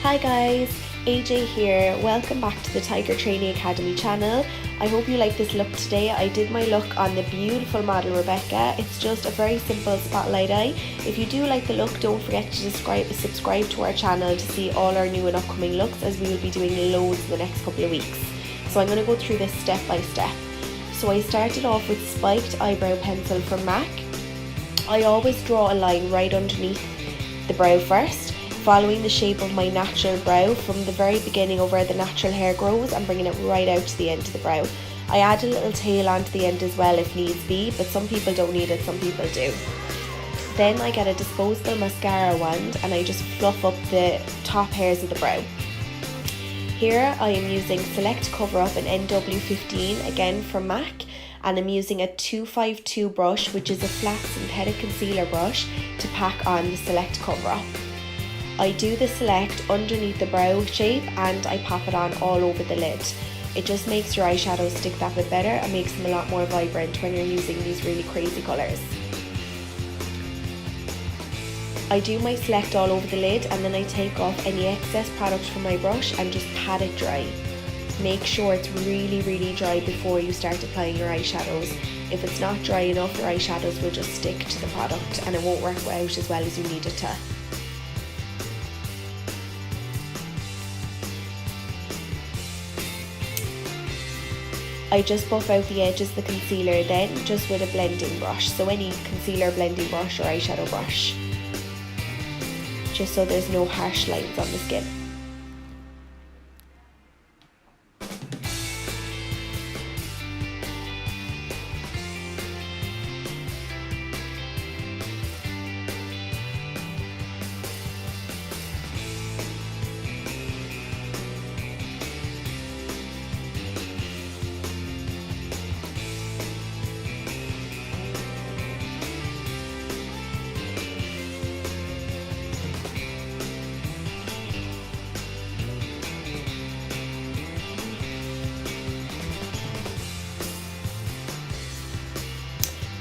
Hi guys, AJ here. Welcome back to the Tiger Training Academy channel. I hope you like this look today. I did my look on the beautiful model Rebecca. It's just a very simple spotlight eye. If you do like the look, don't forget to subscribe to our channel to see all our new and upcoming looks, as we will be doing loads in the next couple of weeks. So I'm going to go through this step by step. So I started off with spiked eyebrow pencil from MAC. I always draw a line right underneath the brow first, following the shape of my natural brow from the very beginning of where the natural hair grows and bringing it right out to the end of the brow. I add a little tail onto the end as well if needs be, but some people don't need it, some people do. Then I get a disposable mascara wand and I just fluff up the top hairs of the brow. Here I am using Select Cover Up in NW15, again from MAC, and I'm using a 252 brush, which is a flat synthetic concealer brush, to pack on the Select Cover Up. I do the select underneath the brow shape and I pop it on all over the lid. It just makes your eyeshadows stick that bit better and makes them a lot more vibrant when you're using these really crazy colours. I do my select all over the lid and then I take off any excess product from my brush and just pat it dry. Make sure it's really dry before you start applying your eyeshadows. If it's not dry enough, your eyeshadows will just stick to the product and it won't work out as well as you need it to. I just buff out the edges of the concealer then, just with a blending brush, so any concealer blending brush or eyeshadow brush, just so there's no harsh lines on the skin.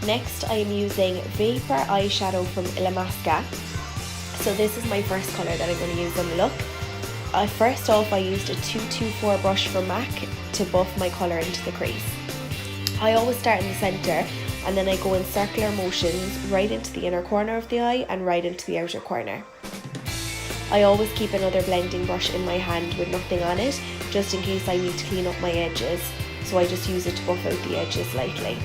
Next, I am using Vapor Eyeshadow from Illamasqua. So this is my first colour that I'm going to use on the look. First off, I used a 224 brush from MAC to buff my colour into the crease. I always start in the centre and then I go in circular motions right into the inner corner of the eye and right into the outer corner. I always keep another blending brush in my hand with nothing on it, just in case I need to clean up my edges. So I just use it to buff out the edges lightly.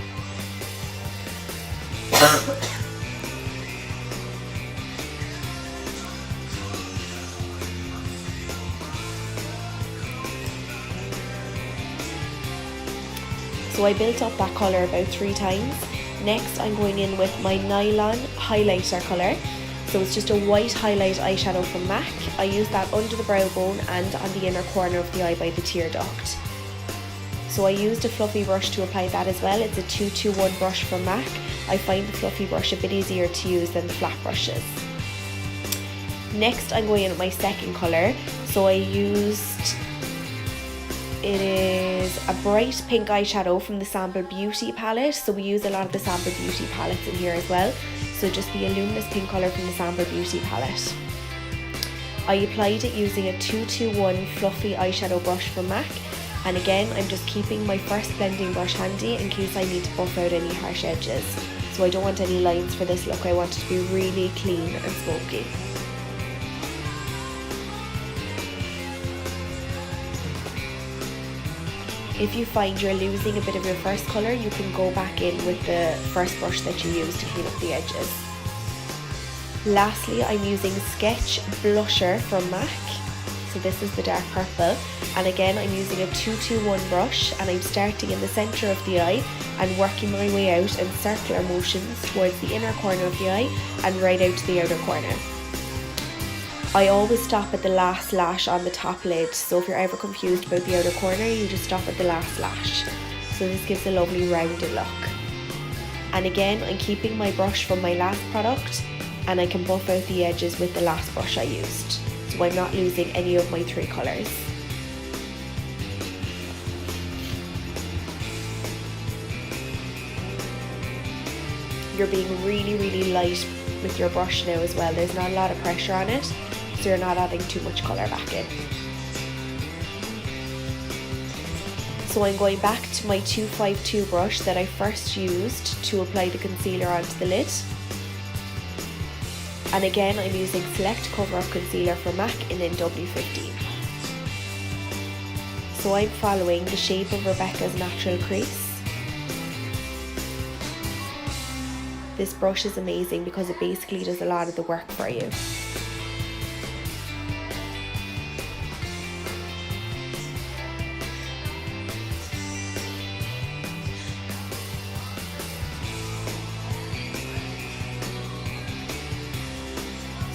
So I built up that colour about 3 times. Next I'm going in with my Nylon highlighter colour. So it's just a white highlight eyeshadow from MAC. I use that under the brow bone and on the inner corner of the eye by the tear duct. So I used a fluffy brush to apply that as well. It's a 221 brush from MAC. I find the fluffy brush a bit easier to use than the flat brushes. Next I'm going in with my second colour. So I used, it is a bright pink eyeshadow from the Sample Beauty palette. So we use a lot of the Sample Beauty palettes in here as well. So just the luminous pink colour from the Sample Beauty palette. I applied it using a 221 fluffy eyeshadow brush from MAC. And again, I'm just keeping my first blending brush handy in case I need to buff out any harsh edges. So I don't want any lines for this look, I want it to be really clean and smoky. If you find you're losing a bit of your first colour, you can go back in with the first brush that you used to clean up the edges. Lastly, I'm using Sketch Blusher from MAC. So this is the dark purple, and again I'm using a 221 brush and I'm starting in the centre of the eye and working my way out in circular motions towards the inner corner of the eye and right out to the outer corner. I always stop at the last lash on the top lid, so if you're ever confused about the outer corner, you just stop at the last lash. So this gives a lovely rounded look. And again, I'm keeping my brush from my last product and I can buff out the edges with the last brush I used. So I'm not losing any of my 3 colours. You're being really light with your brush now as well. There's not a lot of pressure on it, so you're not adding too much colour back in. So I'm going back to my 252 brush that I first used to apply the concealer onto the lid. And again, I'm using Select Cover Up Concealer from MAC in NW15. So I'm following the shape of Rebecca's natural crease. This brush is amazing because it basically does a lot of the work for you.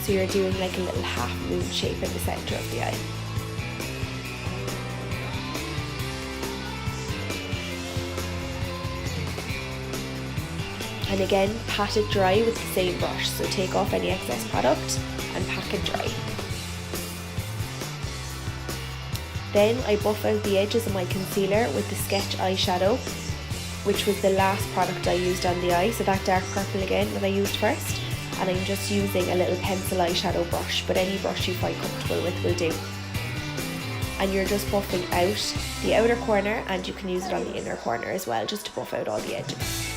So you're doing like a little half moon shape in the centre of the eye. And again, pat it dry with the same brush, so take off any excess product and pack it dry. Then I buff out the edges of my concealer with the Sketch eyeshadow, which was the last product I used on the eye, so that dark purple again that I used first. And I'm just using a little pencil eyeshadow brush, but any brush you find comfortable with will do. And you're just buffing out the outer corner, and you can use it on the inner corner as well, just to buff out all the edges.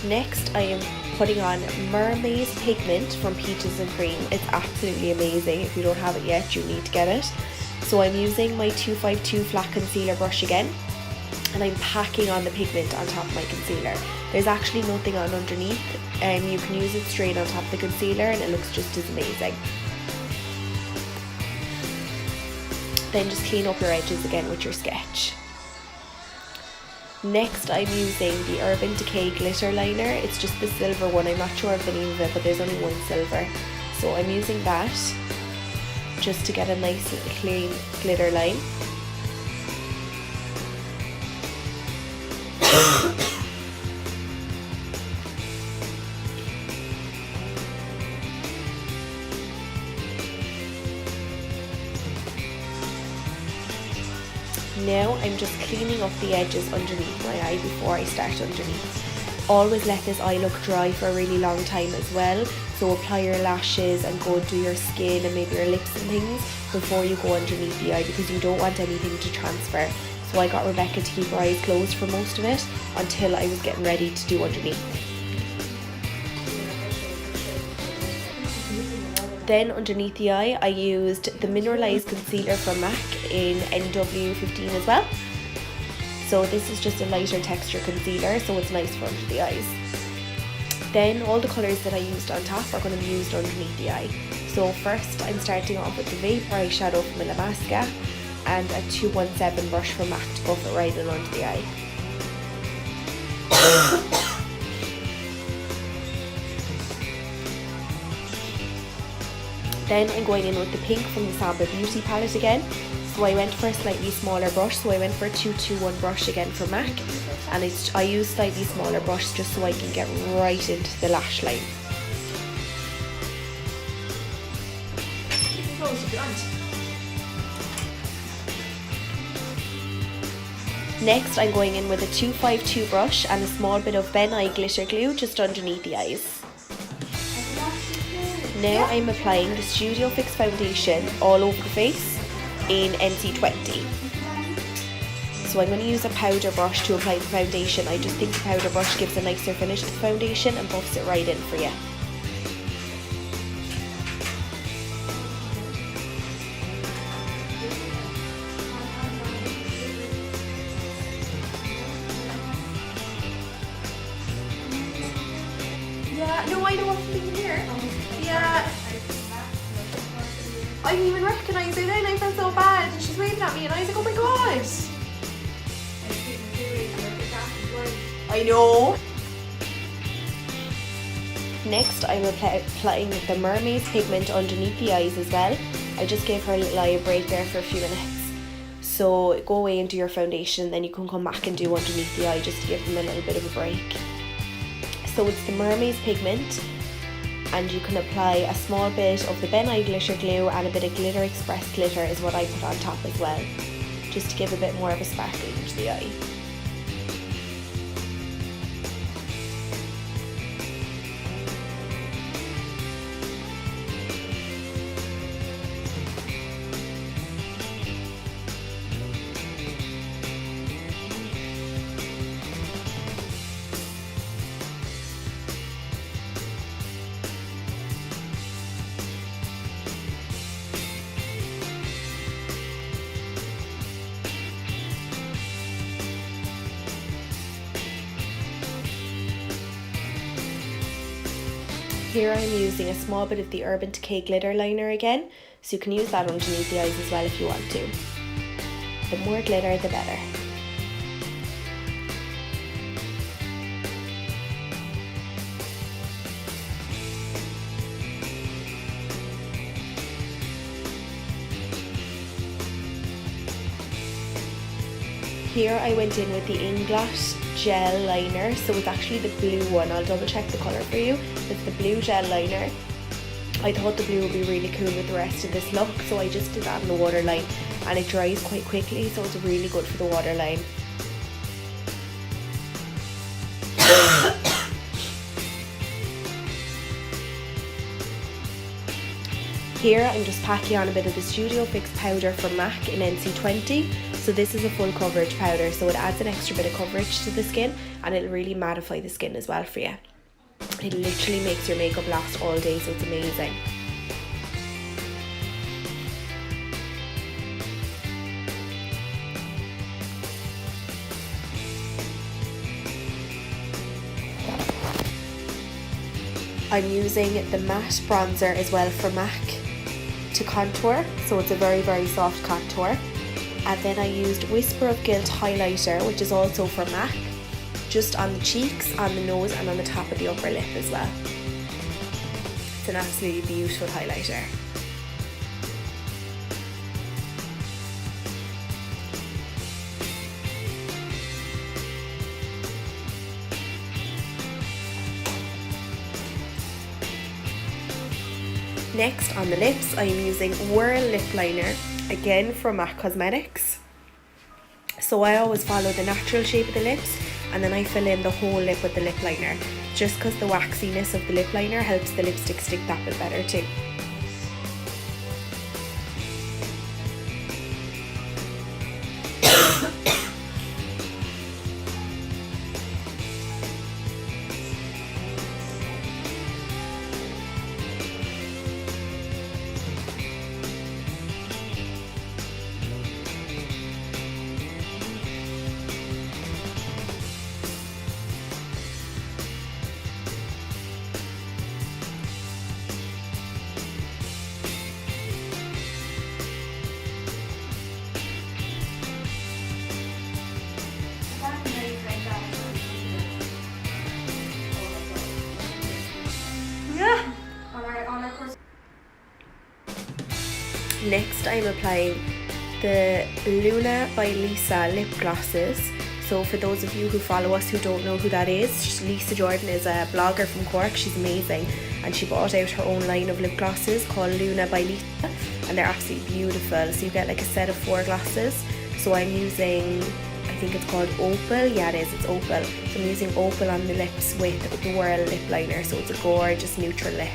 Next, I am putting on Mermaid Pigment from Peaches and Cream. It's absolutely amazing. If you don't have it yet, you need to get it. So I'm using my 252 flat concealer brush again, and I'm packing on the pigment on top of my concealer. There's actually nothing on underneath, and you can use it straight on top of the concealer and it looks just as amazing. Then just clean up your edges again with your Sketch. Next, I'm using the Urban Decay glitter liner. It's just the silver one. I'm not sure of the name of it, but there's only one silver. So I'm using that just to get a nice little clean glitter line. Now I'm just cleaning up the edges underneath my eye before I start underneath. Always let this eye look dry for a really long time as well. So apply your lashes and go do your skin and maybe your lips and things before you go underneath the eye, because you don't want anything to transfer. So I got Rebecca to keep her eyes closed for most of it until I was getting ready to do underneath. Then underneath the eye, I used the Mineralized Concealer from MAC in NW15 as well. So this is just a lighter texture concealer, so it's nice for under the eyes. Then all the colours that I used on top are going to be used underneath the eye. So first I'm starting off with the Vapor eyeshadow from Illamasqua and a 217 brush from MAC to buff it right in under the eye. Then I'm going in with the pink from the Samba Beauty palette again. So I went for a slightly smaller brush, so I went for a 221 brush again from MAC. And I use slightly smaller brush just so I can get right into the lash line. Next I'm going in with a 252 brush and a small bit of Ben Eye glitter glue just underneath the eyes. Now I'm applying the Studio Fix foundation all over the face in NC20. So I'm going to use a powder brush to apply the foundation. I just think the powder brush gives a nicer finish to the foundation and buffs it right in for you. Yeah, no, I know what's in here. Yeah. I didn't even recognise her then, I felt so bad. And she's waving at me and I was like, oh my god. I know. Next I'm applying the Mermaid Pigment underneath the eyes as well. I just gave her a little eye break there for a few minutes. So go away and do your foundation, then you can come back and do underneath the eye just to give them a little bit of a break. So it's the Mermaid's pigment, and you can apply a small bit of the Ben Nye glitter glue, and a bit of Glitter Express glitter is what I put on top as well, just to give a bit more of a sparkle into the eye. Here I'm using a small bit of the Urban Decay glitter liner again, so you can use that underneath the eyes as well if you want to. The more glitter, the better. Here I went in with the Inglot gel liner, so it's actually the blue one. I'll double check the colour for you. It's the blue gel liner. I thought the blue would be really cool with the rest of this look, so I just did that in the waterline, and it dries quite quickly, so it's really good for the waterline. Here I'm just packing on a bit of the Studio Fix powder from MAC in NC20. So this is a full coverage powder, so it adds an extra bit of coverage to the skin, and it'll really mattify the skin as well for you. It literally makes your makeup last all day, so it's amazing. I'm using the matte bronzer as well from MAC to contour, so it's a very, very soft contour. And then I used Whisper of Guilt highlighter, which is also from MAC, just on the cheeks, on the nose, and on the top of the upper lip as well. It's an absolutely beautiful highlighter. Next on the lips, I am using Whirl Lip Liner, again from MAC Cosmetics. So I always follow the natural shape of the lips, and then I fill in the whole lip with the lip liner, just because the waxiness of the lip liner helps the lipstick stick that bit better too. Next I'm applying the Luna by Lisa lip glosses. So for those of you who follow us who don't know who that is, Lisa Jordan is a blogger from Cork. She's amazing, and she brought out her own line of lip glosses called Luna by Lisa, and they're absolutely beautiful. So you get like a set of 4 glosses. So I'm using, I think it's called Opal. Yeah, it is, it's Opal. So I'm using Opal on the lips with the Whirl lip liner, so it's a gorgeous neutral lip.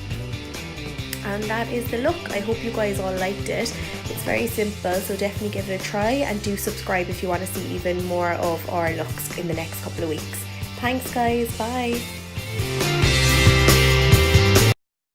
And that is the look. I hope you guys all liked it. It's very simple, so definitely give it a try, and do subscribe if you want to see even more of our looks in the next couple of weeks. Thanks guys, bye.